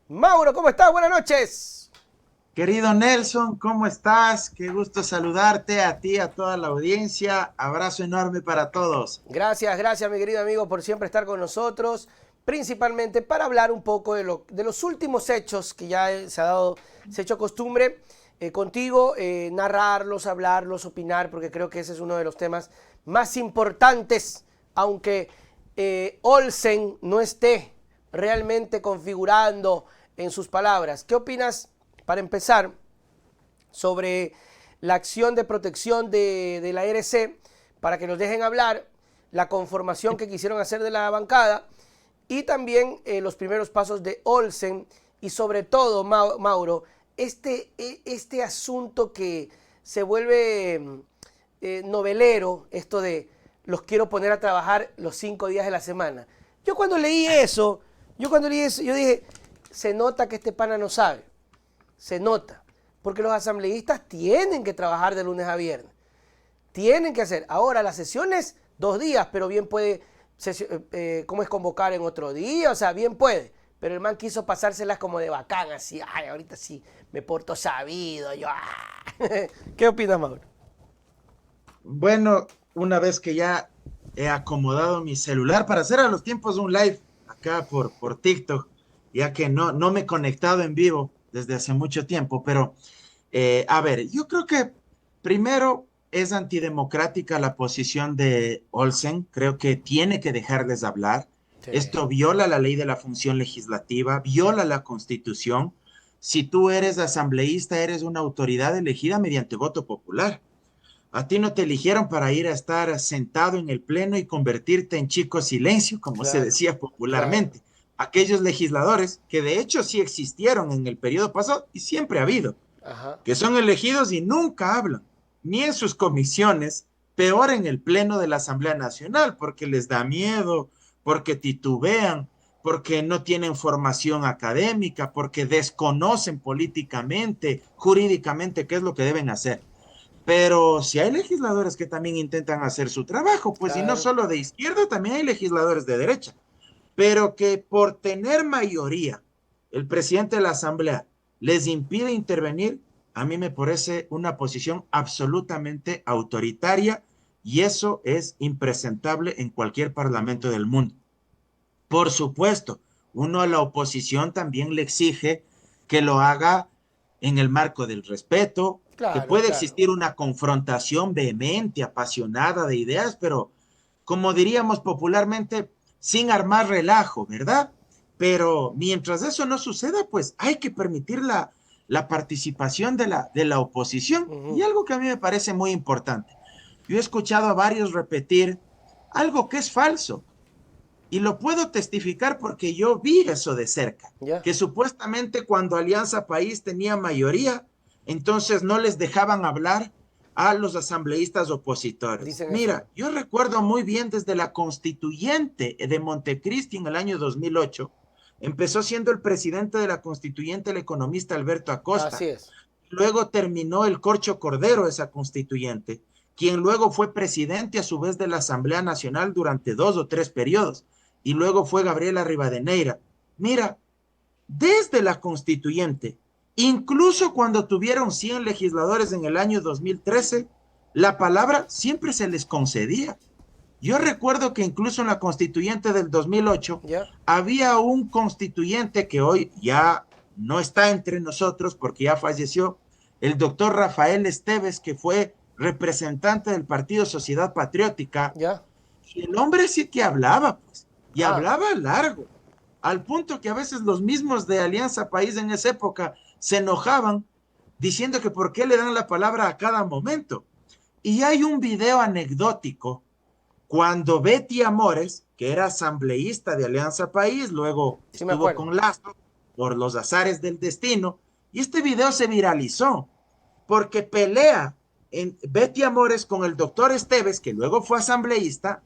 Mauro, ¿cómo estás? Buenas noches. Querido Nelson, ¿cómo estás? Qué gusto saludarte a ti, a toda la audiencia. Abrazo enorme para todos. Gracias, mi querido amigo, por siempre estar con nosotros, principalmente para hablar un poco de los últimos hechos que ya se ha hecho costumbre contigo, narrarlos, hablarlos, opinar, porque creo que ese es uno de los temas más importantes, aunque Olsen no esté realmente configurando en sus palabras. ¿Qué opinas, para empezar, sobre la acción de protección de la RC para que nos dejen hablar, la conformación que quisieron hacer de la bancada y también los primeros pasos de Olsen y sobre todo, Mauro, este asunto que se vuelve novelero, esto de los quiero poner a trabajar los 5 días de la semana? Yo cuando leí eso, yo dije, se nota que este pana no sabe, se nota, porque los asambleístas tienen que trabajar de lunes a viernes, tienen que hacer. Ahora, las sesiones, 2 días, pero bien puede, ¿cómo es convocar en otro día? O sea, bien puede. Pero el man quiso pasárselas como de bacán, así, ay, ahorita sí me porto sabido, yo, ¿Qué opinas, Mauro? Bueno, una vez que ya he acomodado mi celular para hacer a los tiempos un live acá por TikTok, ya que no me he conectado en vivo desde hace mucho tiempo, pero a ver, yo creo que primero es antidemocrática la posición de Olsen, creo que tiene que dejarles hablar. Sí, Esto viola la ley de la función legislativa, viola la Constitución. Si tú eres asambleísta, eres una autoridad elegida mediante voto popular. A ti no te eligieron para ir a estar sentado en el pleno y convertirte en chico silencio, como se claro, decía claro. popularmente. Aquellos legisladores que de hecho sí existieron en el periodo pasado y siempre ha habido, Ajá. que son elegidos y nunca hablan, ni en sus comisiones, peor en el pleno de la Asamblea Nacional, porque les da miedo, porque titubean, porque no tienen formación académica, porque desconocen políticamente, jurídicamente qué es lo que deben hacer. Pero si hay legisladores que también intentan hacer su trabajo, pues y no Claro. solo de izquierda, también hay legisladores de derecha, pero que por tener mayoría, el presidente de la Asamblea les impide intervenir, a mí me parece una posición absolutamente autoritaria y eso es impresentable en cualquier parlamento del mundo. Por supuesto, uno a la oposición también le exige que lo haga en el marco del respeto, que Claro, puede claro. existir una confrontación vehemente, apasionada de ideas, pero como diríamos popularmente, sin armar relajo, ¿verdad? Pero mientras eso no suceda, pues hay que permitir la participación de la oposición. Y Ujú. algo que a mí me parece muy importante. Yo he escuchado a varios repetir algo que es falso. Y lo puedo testificar porque yo vi eso de cerca, Ya. que supuestamente cuando Alianza País tenía mayoría, entonces no les dejaban hablar a los asambleístas opositores. Dicen eso. Mira, yo recuerdo muy bien desde la constituyente de Montecristi en el año 2008, empezó siendo el presidente de la constituyente el economista Alberto Así Acosta, es. luego terminó el Corcho Cordero, esa constituyente, quien luego fue presidente a su vez de la Asamblea Nacional durante 2 o 3 periodos, y luego fue Gabriela Rivadeneira. Mira, desde la constituyente, incluso cuando tuvieron 100 legisladores en el año 2013, la palabra siempre se les concedía. Yo recuerdo que incluso en la constituyente del 2008 Ya. había un constituyente que hoy ya no está entre nosotros porque ya falleció, el doctor Rafael Esteves, que fue representante del Partido Sociedad Patriótica, Ya. y el hombre sí que hablaba, pues, y Ah. hablaba largo, al punto que a veces los mismos de Alianza País en esa época se enojaban diciendo que por qué le dan la palabra a cada momento. Y hay un video anecdótico cuando Betty Amores, que era asambleísta de Alianza País, luego Sí me estuvo acuerdo. con Lazo por los azares del destino, y este video se viralizó porque pelea en Betty Amores con el doctor Esteves, que luego fue asambleísta,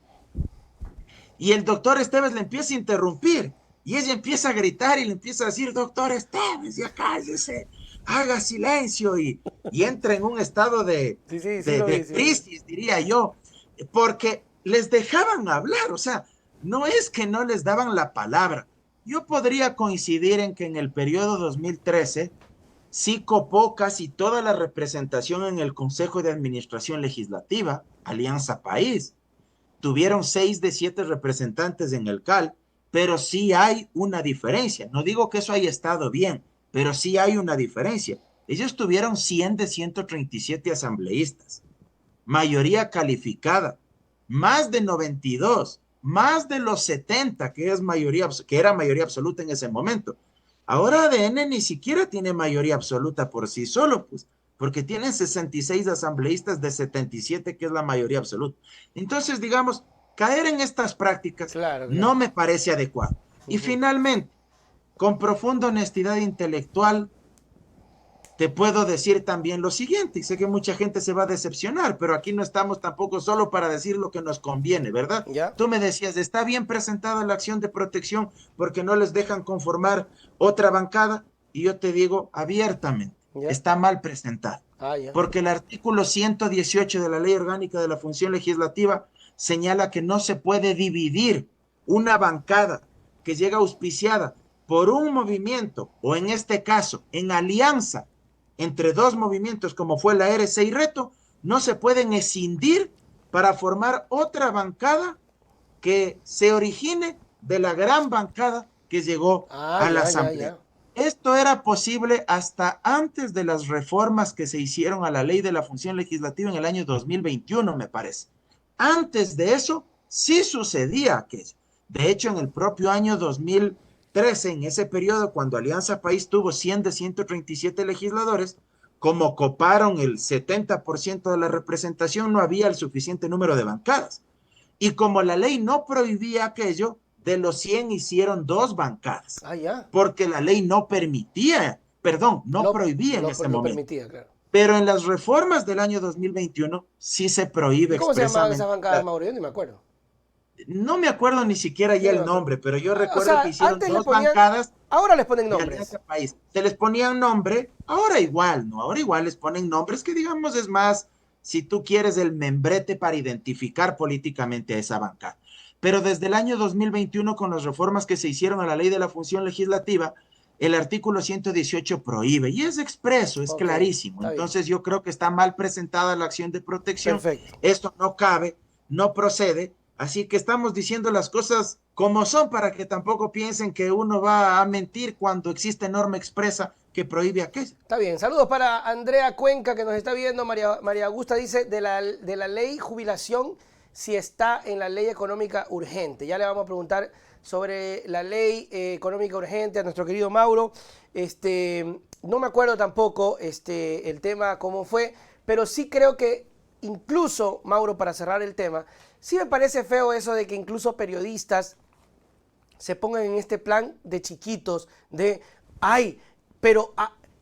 y el doctor Esteves le empieza a interrumpir, y ella empieza a gritar y le empieza a decir, doctor Esteves, ya cállese, haga silencio, y entra en un estado de, Sí, sí, sí de, lo vi, de sí lo vi. crisis, diría yo, porque les dejaban hablar, o sea, no es que no les daban la palabra, yo podría coincidir en que en el periodo 2013 sí copó casi toda la representación en el Consejo de Administración Legislativa, Alianza País. Tuvieron 6 de 7 representantes en el CAL, pero sí hay una diferencia. No digo que eso haya estado bien, pero sí hay una diferencia. Ellos tuvieron 100 de 137 asambleístas, mayoría calificada, más de 92, más de los 70, que era mayoría absoluta en ese momento. Ahora ADN ni siquiera tiene mayoría absoluta por sí solo, pues, porque tienen 66 asambleístas de 77, que es la mayoría absoluta. Entonces, digamos, caer en estas prácticas Claro, no claro. me parece adecuado. Y finalmente, con profunda honestidad intelectual, te puedo decir también lo siguiente, y sé que mucha gente se va a decepcionar, pero aquí no estamos tampoco solo para decir lo que nos conviene, ¿verdad? ¿Ya? Tú me decías, está bien presentada la acción de protección porque no les dejan conformar otra bancada, y yo te digo abiertamente, ¿Ya? está mal presentada, Ah, ya. porque el artículo 118 de la Ley Orgánica de la Función Legislativa señala que no se puede dividir una bancada que llega auspiciada por un movimiento, o en este caso, en alianza entre dos movimientos como fue la RC y Reto, no se pueden escindir para formar otra bancada que se origine de la gran bancada que llegó Ah, a la ya, ya, Asamblea. ya. Esto era posible hasta antes de las reformas que se hicieron a la ley de la función legislativa en el año 2021, me parece. Antes de eso, sí sucedía aquello. De hecho, en el propio año 2013, en ese periodo, cuando Alianza País tuvo 100 de 137 legisladores, como coparon el 70% de la representación, no había el suficiente número de bancadas. Y como la ley no prohibía aquello, de los 100 hicieron 2 bancadas, Ah, ya. porque la ley no permitía, perdón, no No, prohibía en no, ese no momento. permitía, claro. Pero en las reformas del año 2021 sí se ¿Y prohíbe cómo se llamaban esas expresamente. bancadas, Mauro? Yo ni me acuerdo. No me acuerdo ni siquiera Yo ya ni me el acuerdo. nombre, pero yo O recuerdo que sea, hicieron antes le 2 ponían, bancadas ahora les ponen de nombres. Alianza País. Se les ponían nombre, ahora igual, ¿no? Ahora igual les ponen nombres que digamos es más, si tú quieres, el membrete para identificar políticamente a esa bancada. Pero desde el año 2021, con las reformas que se hicieron a la ley de la función legislativa, el artículo 118 prohíbe, y es expreso, es Ok, clarísimo. está bien. Entonces yo creo que está mal presentada la acción de protección, Perfecto. esto no cabe, no procede, así que estamos diciendo las cosas como son para que tampoco piensen que uno va a mentir cuando existe norma expresa que prohíbe aquello. Está bien. Saludos para Andrea Cuenca que nos está viendo. María Augusta dice de la ley jubilación si está en la ley económica urgente. Ya le vamos a preguntar sobre la ley económica urgente a nuestro querido Mauro. No me acuerdo tampoco el tema cómo fue, pero sí creo que incluso, Mauro, para cerrar el tema, sí me parece feo eso de que incluso periodistas se pongan en este plan de chiquitos, de, ay, pero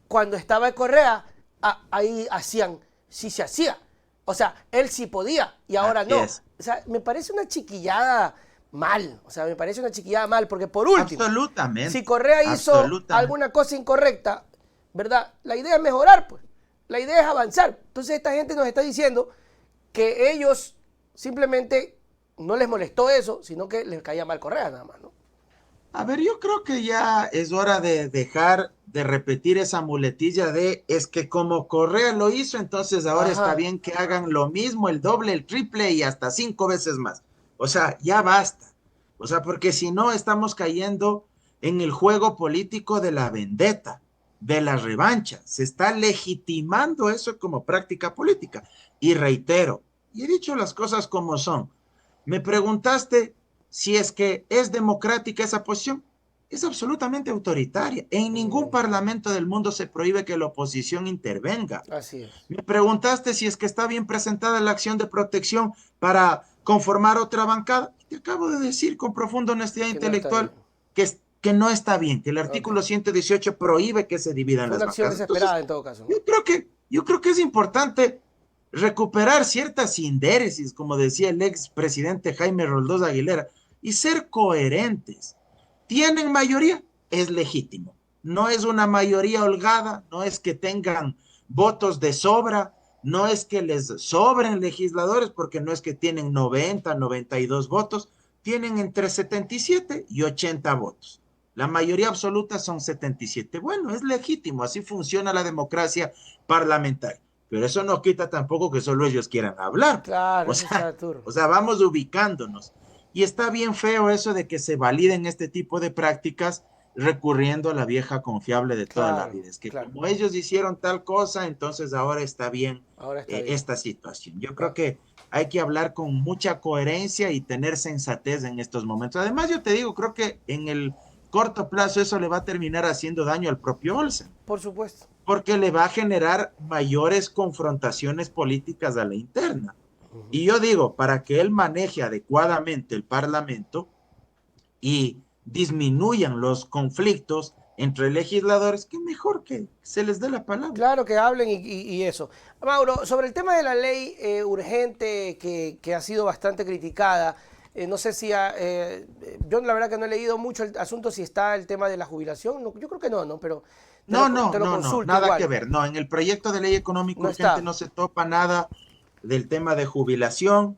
cuando estaba Correa, ahí hacían, sí se hacía. O sea, él sí podía y ahora Así no. es. O sea, me parece una chiquillada mal. O sea, me parece una chiquillada mal, porque por último, si Absolutamente, Correa hizo absolutamente. alguna cosa incorrecta, ¿verdad? La idea es mejorar, pues. La idea es avanzar. Entonces esta gente nos está diciendo que ellos simplemente no les molestó eso, sino que les caía mal Correa nada más, ¿no? A ver, yo creo que ya es hora de dejar de repetir esa muletilla de es que como Correa lo hizo, entonces ahora está Ajá. bien que hagan lo mismo, el doble, el triple y hasta 5 veces más. O sea, ya basta. O sea, porque si no estamos cayendo en el juego político de la vendetta, de la revancha. Se está legitimando eso como práctica política. Y reitero, y he dicho las cosas como son. Me preguntaste si es que es democrática esa posición. Es absolutamente autoritaria. En ningún parlamento del mundo se prohíbe que la oposición intervenga. Así es. Me preguntaste si es que está bien presentada la acción de protección para conformar otra bancada. Te acabo de decir con profunda honestidad Que no está bien. intelectual que no está bien, que el Ok. artículo 118 prohíbe que se dividan Fue las una acción bancadas. Entonces, desesperada en todo caso, ¿no? yo creo que es importante recuperar cierta sindéresis, como decía el ex presidente Jaime Roldós Aguilera, y ser coherentes. ¿Tienen mayoría? Es legítimo. No es una mayoría holgada, no es que tengan votos de sobra, no es que les sobren legisladores, porque no es que tienen 90, 92 votos, tienen entre 77 y 80 votos. La mayoría absoluta son 77. Bueno, es legítimo, así funciona la democracia parlamentaria. Pero eso no quita tampoco que solo ellos quieran hablar. Claro, O eso está sea, turno. o sea, vamos ubicándonos. Y está bien feo eso de que se validen este tipo de prácticas recurriendo a la vieja confiable de toda la Claro, vida. Es que claro. como ellos hicieron tal cosa, entonces ahora está bien Ahora está bien. esta situación. Yo creo Ah, que hay que hablar con mucha coherencia y tener sensatez en estos momentos. Además, yo te digo, creo que en el corto plazo eso le va a terminar haciendo daño al propio Olsen, por supuesto. porque le va a generar mayores confrontaciones políticas a la interna. Y yo digo, para que él maneje adecuadamente el Parlamento y disminuyan los conflictos entre legisladores, que mejor que se les dé la palabra. Claro que hablen y eso. Mauro, sobre el tema de la ley urgente que ha sido bastante criticada, no sé si yo la verdad que no he leído mucho el asunto si está el tema de la jubilación. No, yo creo que no, ¿no? Pero No, te lo no, consulto nada que igual. ver. No, en el proyecto de ley económico No urgente está. no se topa nada del tema de jubilación.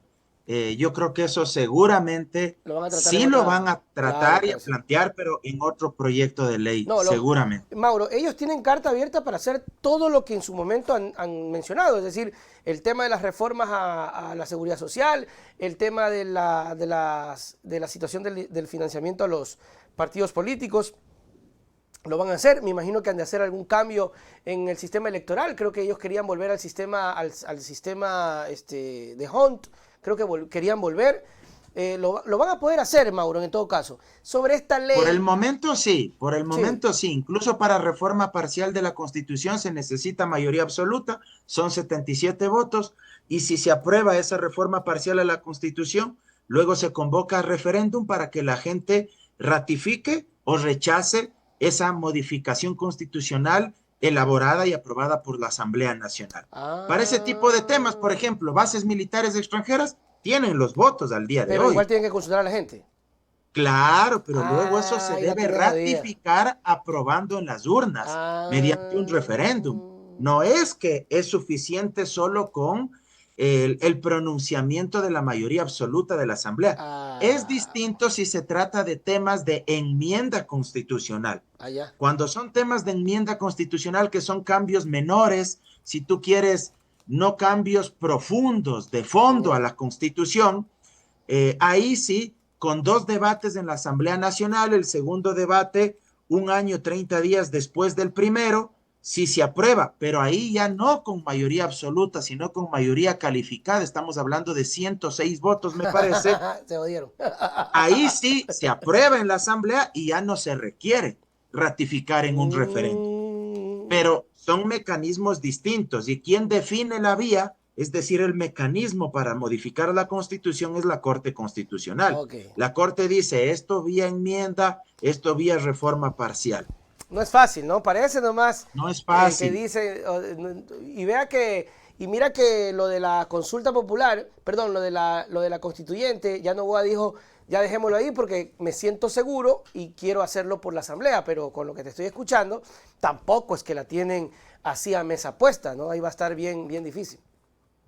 Yo creo que eso seguramente Lo van a tratar en sí lo otra. van a Claro, tratar y a puede ser. plantear, pero en otro proyecto de ley, No, seguramente. Mauro, ellos tienen carta abierta para hacer todo lo que en su momento han mencionado, es decir, el tema de las reformas a la seguridad social, el tema de la situación del financiamiento a los partidos políticos. Lo van a hacer, me imagino que han de hacer algún cambio en el sistema electoral, creo que ellos querían volver al sistema, al sistema de Hunt, creo que querían volver. Lo van a poder hacer, Mauro, en todo caso. Sobre esta Por el ley, momento sí, por el sí. momento sí. Incluso para reforma parcial de la Constitución se necesita mayoría absoluta, son 77 votos, y si se aprueba esa reforma parcial a la Constitución, luego se convoca a referéndum para que la gente ratifique o rechace esa modificación constitucional elaborada y aprobada por la Asamblea Nacional. Para ese tipo de temas, por Ah, ejemplo, bases militares extranjeras tienen los votos al día de pero igual hoy. tienen que consultar a la gente. Claro, pero luego eso se Ah, ya debe tenía esa idea. ratificar aprobando en las urnas mediante un Ah, referéndum. No es que es suficiente solo con el pronunciamiento de la mayoría absoluta de la Asamblea. Es ah, distinto si se trata de temas de enmienda constitucional. allá. Cuando son temas de enmienda constitucional que son cambios menores, si tú quieres, no cambios profundos de fondo a Ya. la Constitución, ahí sí, con dos debates en la Asamblea Nacional, el segundo debate un año, 30 días después del primero, sí se aprueba, pero ahí ya no con mayoría absoluta, sino con mayoría calificada, estamos hablando de 106 votos, me parece, Se odiaron. ahí sí se aprueba en la Asamblea y ya no se requiere ratificar en un referéndum, Mm, pero son mecanismos distintos y quien define la vía, es decir, el mecanismo para modificar la Constitución es la Corte Constitucional. ok. La Corte dice esto vía enmienda, esto vía reforma parcial. No es fácil, ¿no? Parece nomás No es que fácil. dice, y vea que, y mira que lo de la consulta popular, perdón, lo de la constituyente, ya Noboa dijo, ya dejémoslo ahí porque me siento seguro y quiero hacerlo por la asamblea, pero con lo que te estoy escuchando, tampoco es que la tienen así a mesa puesta, ¿no? Ahí va a estar bien, bien difícil.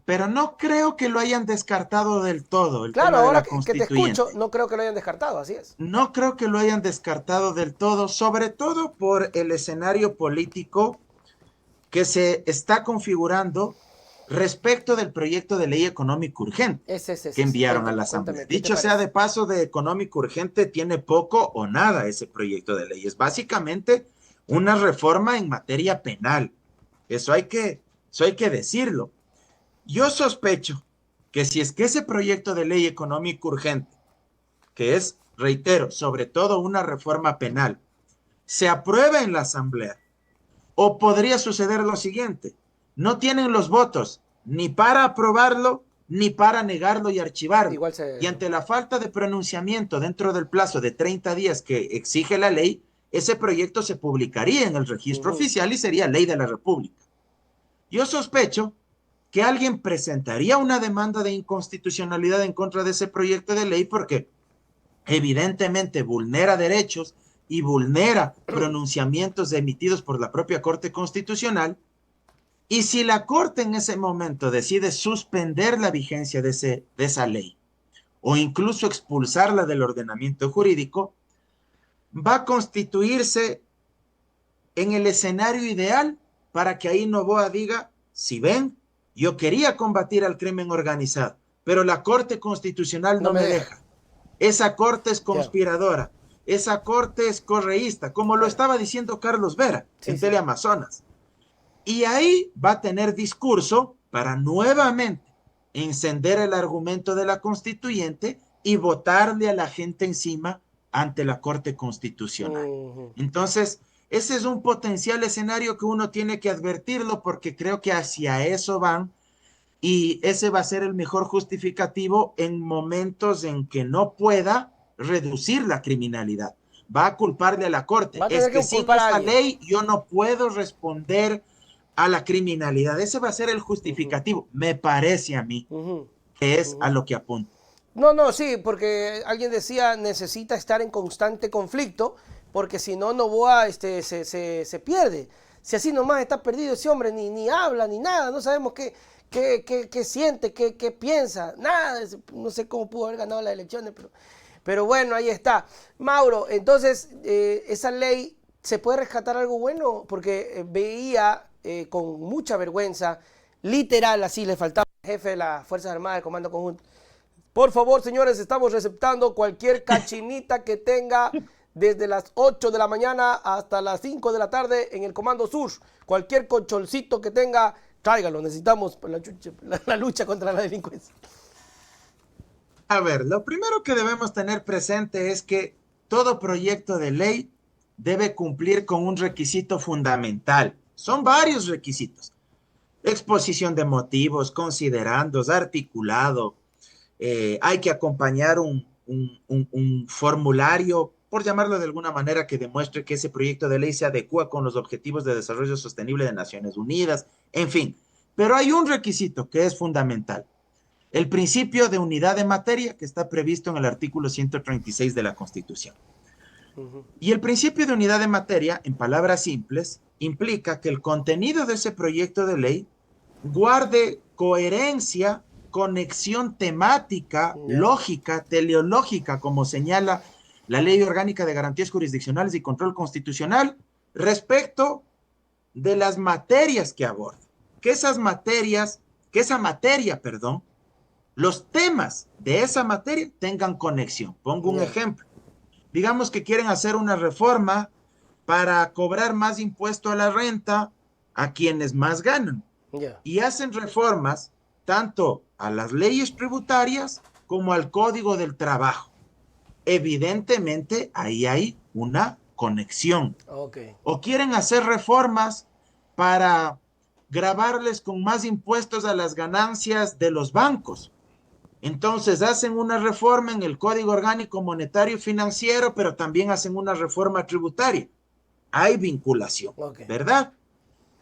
Pero no creo que lo hayan descartado del todo, el Claro, tema de ahora la que te escucho, constituyente. no creo que lo hayan descartado, así es. No creo que lo hayan descartado del todo, sobre todo por el escenario político que se está configurando respecto del proyecto de ley económico urgente que Ese. enviaron a la Cuéntame, Asamblea. cuéntame, ¿qué te Dicho sea parece? de paso, de económico urgente tiene poco o nada ese proyecto de ley. Es básicamente una reforma en materia penal. Eso hay que decirlo. Yo sospecho que si es que ese proyecto de ley económico urgente, que es, reitero, sobre todo una reforma penal, se aprueba en la Asamblea, o podría suceder lo siguiente, no tienen los votos ni para aprobarlo ni para negarlo y archivarlo. Igual Y se... ante la falta de pronunciamiento dentro del plazo de 30 días que exige la ley, ese proyecto se publicaría en el registro Ujú. oficial y sería ley de la República. Yo sospecho que alguien presentaría una demanda de inconstitucionalidad en contra de ese proyecto de ley porque evidentemente vulnera derechos y vulnera pronunciamientos emitidos por la propia Corte Constitucional. Y si la Corte en ese momento decide suspender la vigencia de esa ley o incluso expulsarla del ordenamiento jurídico, va a constituirse en el escenario ideal para que ahí Noboa diga, si ven, yo quería combatir al crimen organizado, pero la Corte Constitucional No no me me deja. deja. Esa Corte es Ya, conspiradora, esa Corte es correísta, como lo claro. estaba diciendo Carlos Vera Sí, en sí. Teleamazonas. Y ahí va a tener discurso para nuevamente encender el argumento de la constituyente y votarle a la gente encima ante la Corte Constitucional. Ujú. Entonces, ese es un potencial escenario que uno tiene que advertirlo porque creo que hacia eso van y ese va a ser el mejor justificativo en momentos en que no pueda reducir la criminalidad. Va a culparle a la Corte. Va a Es tener que que sin culpar a esta alguien. ley yo no puedo responder a la criminalidad. Ese va a ser el Ujú, justificativo. Me parece a mí ujú, que es a ujú. lo que apunta. No, no, sí, porque alguien decía necesita estar en constante conflicto, porque si no, Novoa se pierde. Si así nomás está perdido ese hombre, ni habla, ni nada, no sabemos qué siente, qué piensa, nada, no sé cómo pudo haber ganado las elecciones, pero bueno, ahí está. Mauro, entonces, esa ley, ¿se puede rescatar algo bueno? Porque veía con mucha vergüenza, literal, así le faltaba al jefe de las Fuerzas Armadas del Comando Conjunto. Por favor, señores, estamos receptando cualquier cachinita que tenga desde las 8 de la mañana hasta las 5 de la tarde en el Comando Sur. Cualquier colchoncito que tenga, tráigalo. Necesitamos la lucha contra la delincuencia. A ver, lo primero que debemos tener presente es que todo proyecto de ley debe cumplir con un requisito fundamental. Son varios requisitos. Exposición de motivos, considerandos, articulado. Hay que acompañar un formulario, por llamarlo de alguna manera, que demuestre que ese proyecto de ley se adecua con los objetivos de desarrollo sostenible de Naciones Unidas, en fin. Pero hay un requisito que es fundamental. El principio de unidad de materia que está previsto en el artículo 136 de la Constitución. Uh -huh. Y el principio de unidad de materia, en palabras simples, implica que el contenido de ese proyecto de ley guarde coherencia, conexión temática, Ya. lógica, teleológica, como señala la Ley Orgánica de Garantías Jurisdiccionales y Control Constitucional, respecto de las materias que aborda. Que esa materia, perdón, los temas de esa materia tengan conexión. Pongo un Ya. ejemplo. Digamos que quieren hacer una reforma para cobrar más impuesto a la renta a quienes más ganan. Ya. Y hacen reformas tanto a las leyes tributarias como al Código del Trabajo. Evidentemente, ahí hay una conexión. Ok. O quieren hacer reformas para grabarles con más impuestos a las ganancias de los bancos. Entonces hacen una reforma en el Código Orgánico Monetario y Financiero, pero también hacen una reforma tributaria. Hay vinculación, Ok. ¿verdad?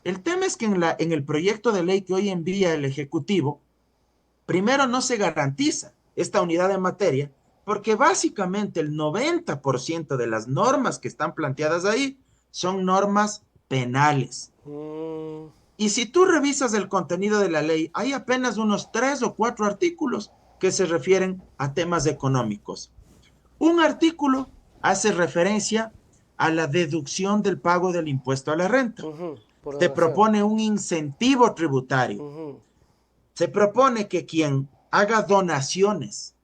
El tema es que en el proyecto de ley que hoy envía el Ejecutivo, primero no se garantiza esta unidad de materia, porque básicamente el 90% de las normas que están planteadas ahí son normas penales. Mm, Y si tú revisas el contenido de la ley, hay apenas unos 3 o 4 artículos que se refieren a temas económicos. Un artículo hace referencia a la deducción del pago del impuesto a la renta. por Se donación. propone un incentivo tributario. Ujú. Se propone que quien haga donaciones,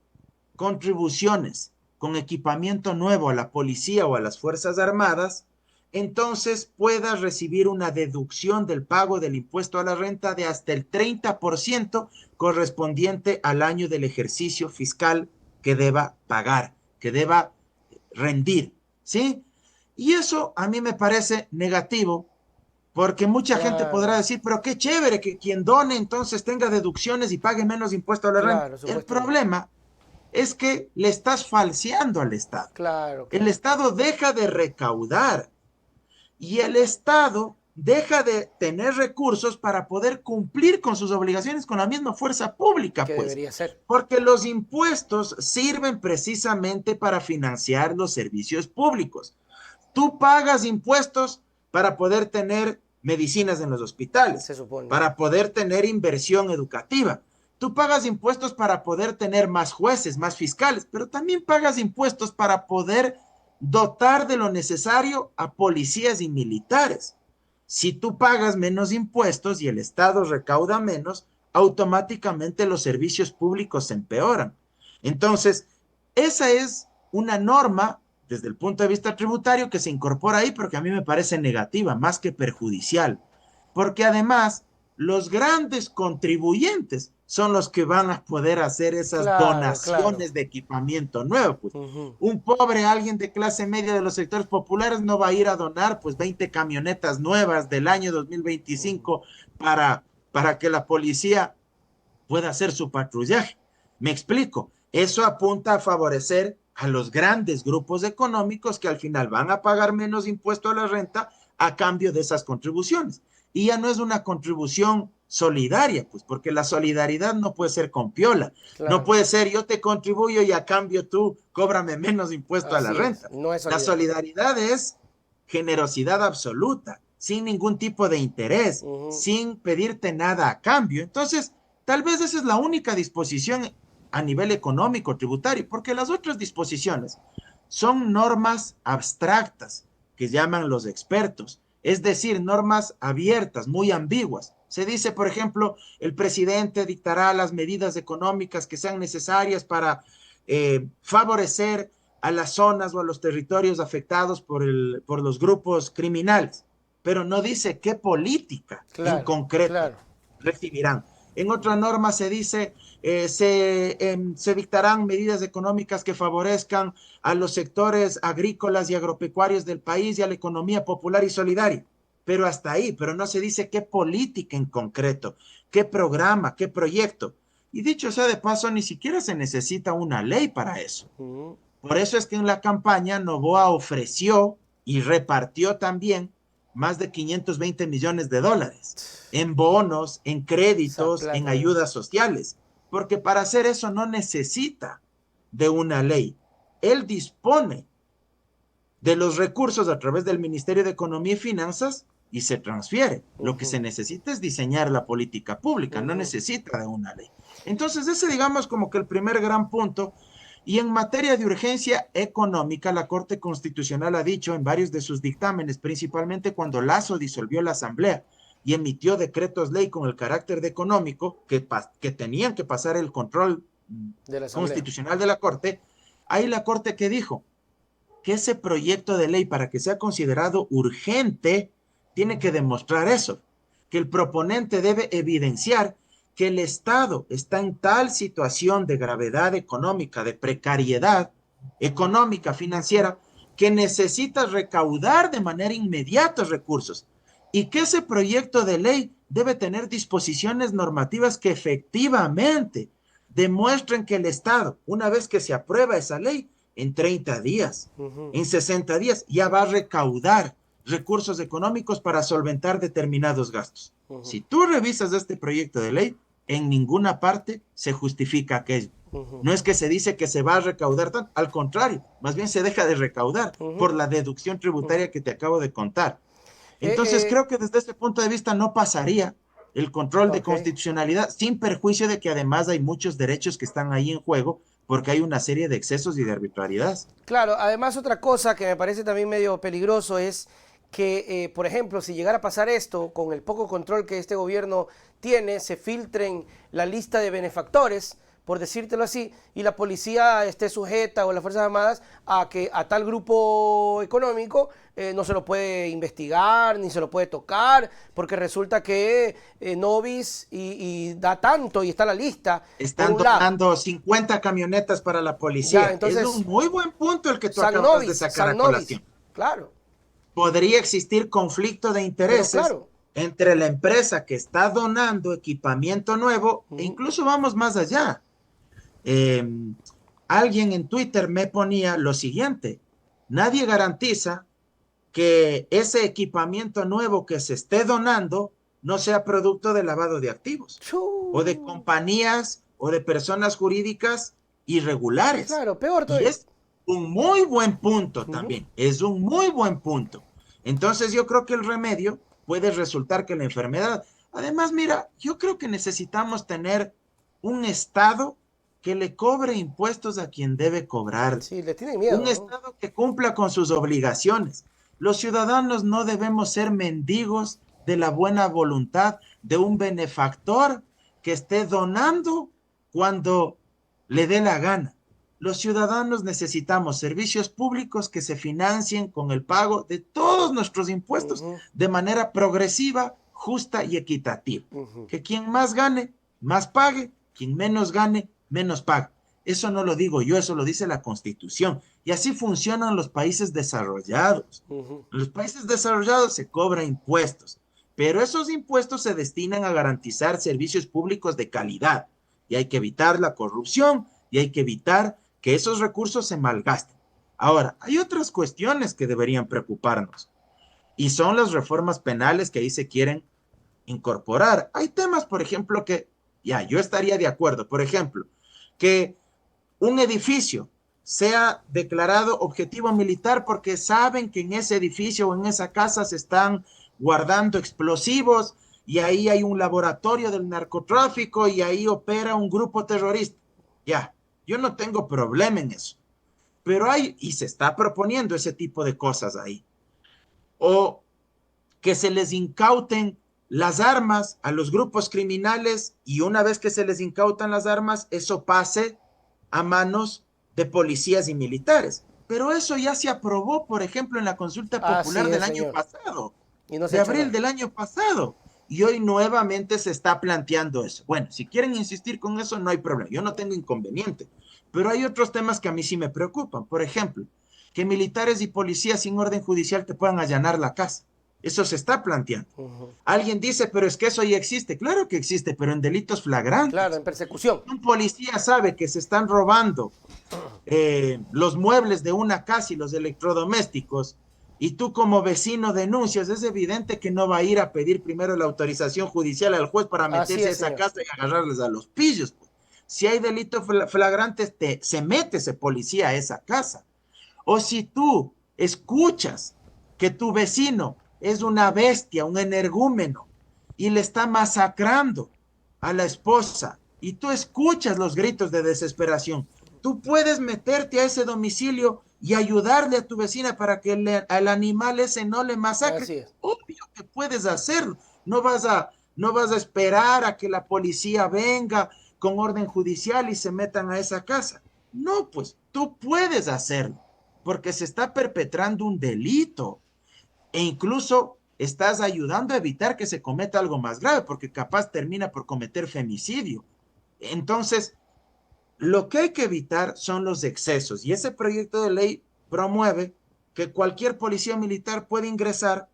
contribuciones con equipamiento nuevo a la policía o a las Fuerzas Armadas, entonces pueda recibir una deducción del pago del impuesto a la renta de hasta el 30% correspondiente al año del ejercicio fiscal que deba pagar, que deba rendir, ¿sí? Y eso a mí me parece negativo porque mucha gente podrá Claro, decir, pero qué chévere que quien done entonces tenga deducciones y pague menos impuesto a la renta. claro, El supuestamente. problema es que le estás falseando al Estado. Claro, El claro. Estado deja de recaudar y el Estado deja de tener recursos para poder cumplir con sus obligaciones con la misma fuerza pública, Que pues. debería ser. Porque los impuestos sirven precisamente para financiar los servicios públicos. Tú pagas impuestos para poder tener medicinas en los hospitales, Se supone. para poder tener inversión educativa. Tú pagas impuestos para poder tener más jueces, más fiscales, pero también pagas impuestos para poder dotar de lo necesario a policías y militares. Si tú pagas menos impuestos y el Estado recauda menos, automáticamente los servicios públicos se empeoran. Entonces, esa es una norma desde el punto de vista tributario que se incorpora ahí, pero que a mí me parece negativa, más que perjudicial, porque además los grandes contribuyentes son los que van a poder hacer esas Claro, claro. donaciones de equipamiento nuevo. Pues. Un pobre, alguien de clase media de los sectores populares no va a ir a donar pues 20 camionetas nuevas del año 2025 para que la policía pueda hacer su patrullaje. Me explico. Eso apunta a favorecer a los grandes grupos económicos que al final van a pagar menos impuesto a la renta a cambio de esas contribuciones. Y ya no es una contribución solidaria, pues porque la solidaridad no puede ser con piola. No Claro. puede ser yo te contribuyo y a cambio tú cóbrame menos impuesto a la Así es, renta. no es La solidario. solidaridad es generosidad absoluta, sin ningún tipo de interés, sin pedirte nada a cambio. Entonces, tal vez esa es la única disposición a nivel económico, tributario, porque las otras disposiciones son normas abstractas que llaman los expertos, es decir, normas abiertas, muy ambiguas. Se dice, por ejemplo, el presidente dictará las medidas económicas que sean necesarias para favorecer a las zonas o a los territorios afectados por los grupos criminales, pero no dice qué política en Claro, concreto claro. recibirán. En otra norma se dice, se dictarán medidas económicas que favorezcan a los sectores agrícolas y agropecuarios del país y a la economía popular y solidaria. Pero hasta ahí, pero no se dice qué política en concreto, qué programa, qué proyecto. Y dicho sea de paso, ni siquiera se necesita una ley para eso. Por eso es que en la campaña Noboa ofreció y repartió también más de 520 millones de dólares en bonos, en Esa créditos, en plata, Dios. ayudas sociales, porque para hacer eso no necesita de una ley. Él dispone de los recursos a través del Ministerio de Economía y Finanzas y se transfiere. Lo que se necesita es diseñar la política pública, no necesita de una ley. Entonces, ese digamos como que el primer gran punto. Y en materia de urgencia económica, la Corte Constitucional ha dicho en varios de sus dictámenes, principalmente cuando Lazo disolvió la Asamblea y emitió decretos ley con el carácter de económico que tenían que pasar el control De la Asamblea. constitucional de la Corte, ahí la Corte que dijo que ese proyecto de ley para que sea considerado urgente tiene que demostrar eso, que el proponente debe evidenciar que el Estado está en tal situación de gravedad económica, de precariedad económica, financiera, que necesita recaudar de manera inmediata recursos y que ese proyecto de ley debe tener disposiciones normativas que efectivamente demuestren que el Estado, una vez que se aprueba esa ley, en 30 días, en 60 días, ya va a recaudar recursos económicos para solventar determinados gastos. Si tú revisas este proyecto de ley, en ninguna parte se justifica aquello. No es que se dice que se va a recaudar tanto, al contrario, más bien se deja de recaudar por la deducción tributaria que te acabo de contar. Eh, Entonces eh, creo que desde este punto de vista no pasaría el control de ok. constitucionalidad, sin perjuicio de que además hay muchos derechos que están ahí en juego, porque hay una serie de excesos y de arbitrariedades. Claro, además otra cosa que me parece también medio peligroso es que, por ejemplo, si llegara a pasar esto, con el poco control que este gobierno tiene, se filtren la lista de benefactores, por decírtelo así, y la policía esté sujeta o las Fuerzas Armadas a que a tal grupo económico no se lo puede investigar ni se lo puede tocar, porque resulta que Novis y da tanto y está la lista, por Están un lado. donando 50 camionetas para la Ya, policía. Es un entonces, muy buen punto el que tú San acabas de Novis, sacar San a Novis, colación. claro, Podría existir conflicto de pero intereses claro. entre la empresa que está donando equipamiento nuevo e incluso vamos más allá. Eh, Alguien en Twitter me ponía lo siguiente: nadie garantiza que ese equipamiento nuevo que se esté donando no sea producto de lavado de activos o de Chu. compañías o de personas jurídicas irregulares. Claro, peor Y todavía. es un muy buen punto también, es un muy buen punto. Entonces yo creo que el remedio puede resultar que la enfermedad, además, mira, yo creo que necesitamos tener un Estado que le cobre impuestos a quien debe cobrar. Sí, le tienen miedo, Un ¿no? Estado que cumpla con sus obligaciones. Los ciudadanos no debemos ser mendigos de la buena voluntad de un benefactor que esté donando cuando le dé la gana. Los ciudadanos necesitamos servicios públicos que se financien con el pago de todos nuestros impuestos de manera progresiva, justa y equitativa. Que quien más gane, más pague, quien menos gane, menos pague. Eso no lo digo yo, eso lo dice la Constitución. Y así funcionan los países desarrollados. En los países desarrollados se cobran impuestos, pero esos impuestos se destinan a garantizar servicios públicos de calidad. Y hay que evitar la corrupción y hay que evitar que esos recursos se malgasten. Ahora, hay otras cuestiones que deberían preocuparnos y son las reformas penales que ahí se quieren incorporar. Hay temas, por ejemplo, que ya yo estaría de acuerdo. Por ejemplo, que un edificio sea declarado objetivo militar porque saben que en ese edificio o en esa casa se están guardando explosivos y ahí hay un laboratorio del narcotráfico y ahí opera un grupo terrorista. Ya, yo no tengo problema en eso, pero hay, y se está proponiendo ese tipo de cosas ahí. O que se les incauten las armas a los grupos criminales y una vez que se les incautan las armas, eso pase a manos de policías y militares. Pero eso ya se aprobó, por ejemplo, en la consulta popular del año pasado, y no se de abril del año pasado. Y hoy nuevamente se está planteando eso. Bueno, si quieren insistir con eso, no hay problema. Yo no tengo inconveniente. Pero hay otros temas que a mí sí me preocupan. Por ejemplo, que militares y policías sin orden judicial te puedan allanar la casa. Eso se está planteando. Alguien dice, pero es que eso ya existe. Claro que existe, pero en delitos flagrantes. Claro, en persecución. Un policía sabe que se están robando los muebles de una casa y los electrodomésticos, y tú como vecino denuncias, es evidente que no va a ir a pedir primero la autorización judicial al juez para meterse a esa casa y agarrarles a los pillos. Si hay delitos flagrantes, se mete ese policía a esa casa. O si tú escuchas que tu vecino es una bestia, un energúmeno, y le está masacrando a la esposa, y tú escuchas los gritos de desesperación, tú puedes meterte a ese domicilio y ayudarle a tu vecina para que al animal ese no le masacre. Obvio que puedes hacerlo. No vas a esperar a que la policía venga con orden judicial y se metan a esa casa. No, pues tú puedes hacerlo, porque se está perpetrando un delito e incluso estás ayudando a evitar que se cometa algo más grave, porque capaz termina por cometer femicidio. Entonces, lo que hay que evitar son los excesos, y ese proyecto de ley promueve que cualquier policía militar puede ingresar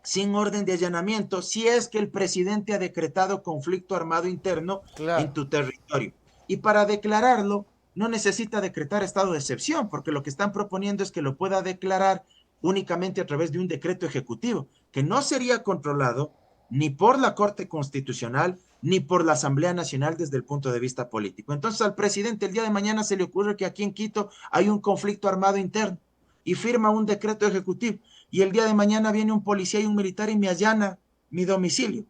sin orden de allanamiento si es que el presidente ha decretado conflicto armado interno en tu territorio. Y para declararlo, no necesita decretar estado de excepción, porque lo que están proponiendo es que lo pueda declarar únicamente a través de un decreto ejecutivo, que no sería controlado ni por la Corte Constitucional, ni por la Asamblea Nacional desde el punto de vista político. Entonces al presidente el día de mañana se le ocurre que aquí en Quito hay un conflicto armado interno y firma un decreto ejecutivo, y el día de mañana viene un policía y un militar y me allana mi domicilio.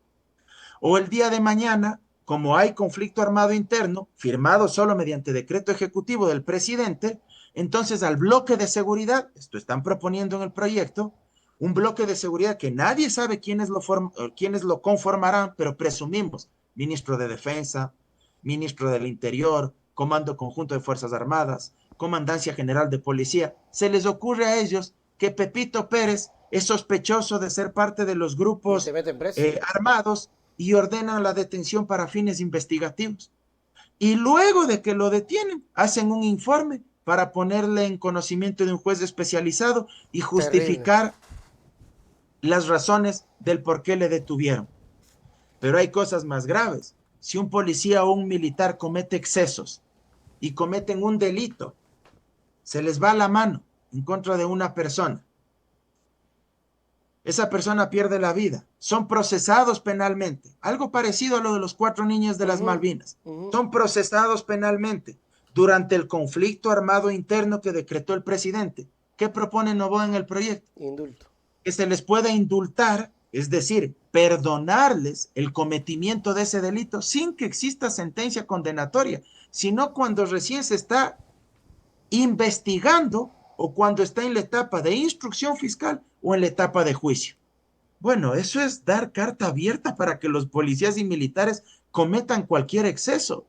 O el día de mañana, como hay conflicto armado interno, firmado solo mediante decreto ejecutivo del presidente, entonces al bloque de seguridad, esto están proponiendo en el proyecto, un bloque de seguridad que nadie sabe quiénes lo conformarán, pero presumimos, ministro de Defensa, ministro del Interior, Comando Conjunto de Fuerzas Armadas, Comandancia General de Policía, se les ocurre a ellos que Pepito Pérez es sospechoso de ser parte de los grupos armados y ordenan la detención para fines investigativos. Y luego de que lo detienen, hacen un informe para ponerle en conocimiento de un juez especializado y justificar las razones del por qué le detuvieron. Pero hay cosas más graves. Si un policía o un militar comete excesos y cometen un delito, se les va la mano en contra de una persona, esa persona pierde la vida, son procesados penalmente, algo parecido a lo de los 4 niños de las Malvinas, son procesados penalmente durante el conflicto armado interno que decretó el presidente. ¿Qué propone Noboa en el proyecto? Indulto. Que se les pueda indultar, es decir, perdonarles el cometimiento de ese delito sin que exista sentencia condenatoria, sino cuando recién se está investigando o cuando está en la etapa de instrucción fiscal o en la etapa de juicio. Bueno, eso es dar carta abierta para que los policías y militares cometan cualquier exceso.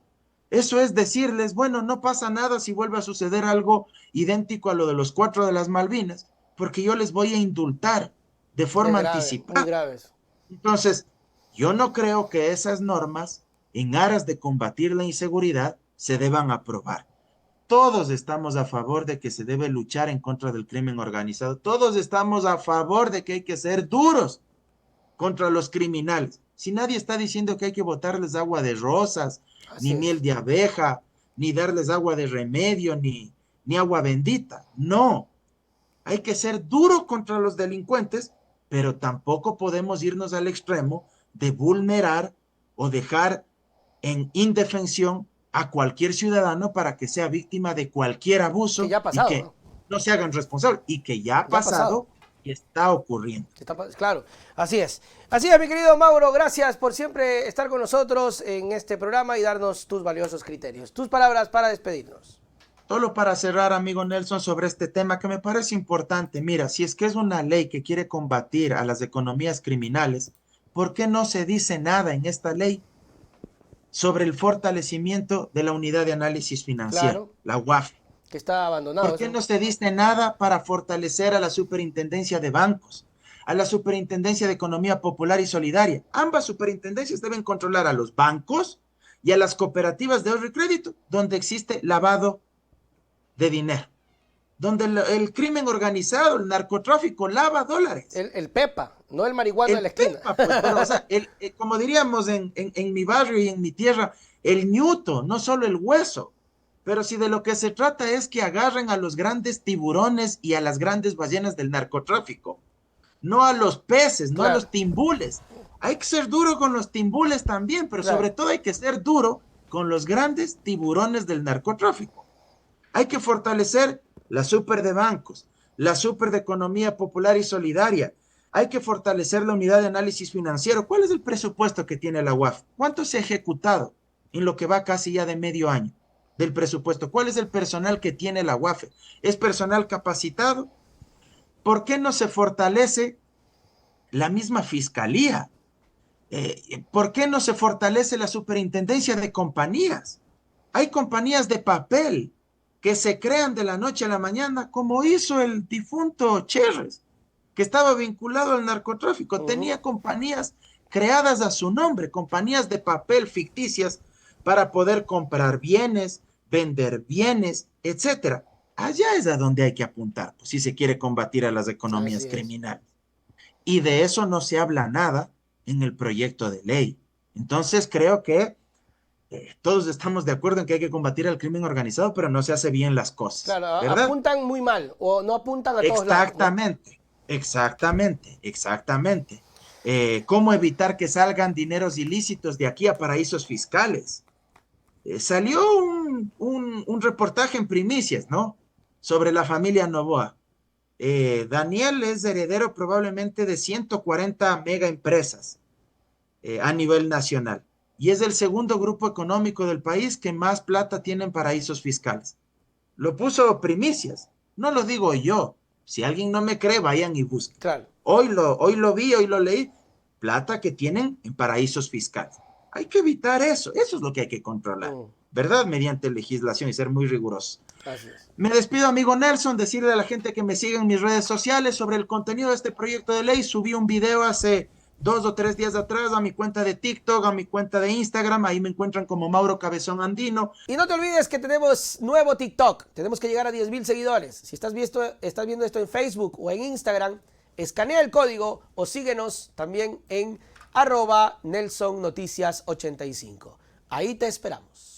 Eso es decirles, bueno, no pasa nada si vuelve a suceder algo idéntico a lo de los 4 de las Malvinas, porque yo les voy a indultar de forma Es grave, muy anticipada. grave eso. Entonces, yo no creo que esas normas, en aras de combatir la inseguridad, se deban aprobar. Todos estamos a favor de que se debe luchar en contra del crimen organizado. Todos estamos a favor de que hay que ser duros contra los criminales. Si nadie está diciendo que hay que botarles agua de rosas, Así ni miel es. de abeja, ni darles agua de remedio, ni agua bendita. No, hay que ser duro contra los delincuentes, pero tampoco podemos irnos al extremo de vulnerar o dejar en indefensión a cualquier ciudadano para que sea víctima de cualquier Que abuso ya ha y pasado, que ¿no? no se hagan responsables y que ya ha Ya ha pasado. pasado y está ocurriendo. Claro, así es. Así es, mi querido Mauro, gracias por siempre estar con nosotros en este programa y darnos tus valiosos criterios. Tus palabras para despedirnos. Solo para cerrar, amigo Nelson, sobre este tema que me parece importante. Mira, si es que es una ley que quiere combatir a las economías criminales, ¿por qué no se dice nada en esta ley sobre el fortalecimiento de la unidad de análisis financiero, Claro, la UAFE? que está abandonado ¿Por qué eso. no se dice nada para fortalecer a la Superintendencia de Bancos, a la Superintendencia de Economía Popular y Solidaria? Ambas superintendencias deben controlar a los bancos y a las cooperativas de ahorro y crédito, donde existe lavado de dinero, donde el crimen organizado, el narcotráfico lava dólares. El Pepa, no el marihuano de El la esquina. PEPA, pues, pero, o sea, como diríamos en mi barrio y en mi tierra, el ñuto, no solo el hueso. Pero si de lo que se trata es que agarren a los grandes tiburones y a las grandes ballenas del narcotráfico, no a los peces, no a Claro, los timbules. Hay que ser duro con los timbules también, pero claro. sobre todo hay que ser duro con los grandes tiburones del narcotráfico. Hay que fortalecer la super de bancos, la super de economía popular y solidaria. Hay que fortalecer la unidad de análisis financiero. ¿Cuál es el presupuesto que tiene la UAF? ¿Cuánto se ha ejecutado en lo que va casi ya de medio año del presupuesto? ¿Cuál es el personal que tiene la UAF? ¿Es personal capacitado? ¿Por qué no se fortalece la misma fiscalía? ¿Por qué no se fortalece la superintendencia de compañías? Hay compañías de papel que se crean de la noche a la mañana, como hizo el difunto Cherres, que estaba vinculado al narcotráfico. Tenía compañías creadas a su nombre, compañías de papel ficticias para poder comprar bienes, vender bienes, etcétera. Allá es a donde hay que apuntar, pues, si se quiere combatir a las economías Así es. criminales. Y de eso no se habla nada en el proyecto de ley. Entonces creo que todos estamos de acuerdo en que hay que combatir al crimen organizado, pero no se hace bien las cosas, Claro, ¿verdad? apuntan muy mal o no apuntan a todos lados, ¿no? Exactamente, exactamente, exactamente. ¿Cómo evitar que salgan dineros ilícitos de aquí a paraísos fiscales? Salió un reportaje en primicias, ¿no? Sobre la familia Novoa. Daniel es heredero probablemente de 140 mega empresas a nivel nacional y es el segundo grupo económico del país que más plata tiene en paraísos fiscales. Lo puso primicias, no lo digo yo. Si alguien no me cree, vayan y busquen. Claro. Hoy lo vi, hoy lo leí, plata que tienen en paraísos fiscales. Hay que evitar eso, eso es lo que hay que controlar, ¿verdad? Mediante legislación y ser muy rigurosos. Así es. Me despido, amigo Nelson, decirle a la gente que me siga en mis redes sociales sobre el contenido de este proyecto de ley. Subí un video hace 2 o 3 días atrás a mi cuenta de TikTok, a mi cuenta de Instagram. Ahí me encuentran como Mauro Cabezón Andino. Y no te olvides que tenemos nuevo TikTok. Tenemos que llegar a 10,000 seguidores. Si estás viendo esto en Facebook o en Instagram, escanea el código o síguenos también en @NelsonNoticias85. Ahí te esperamos.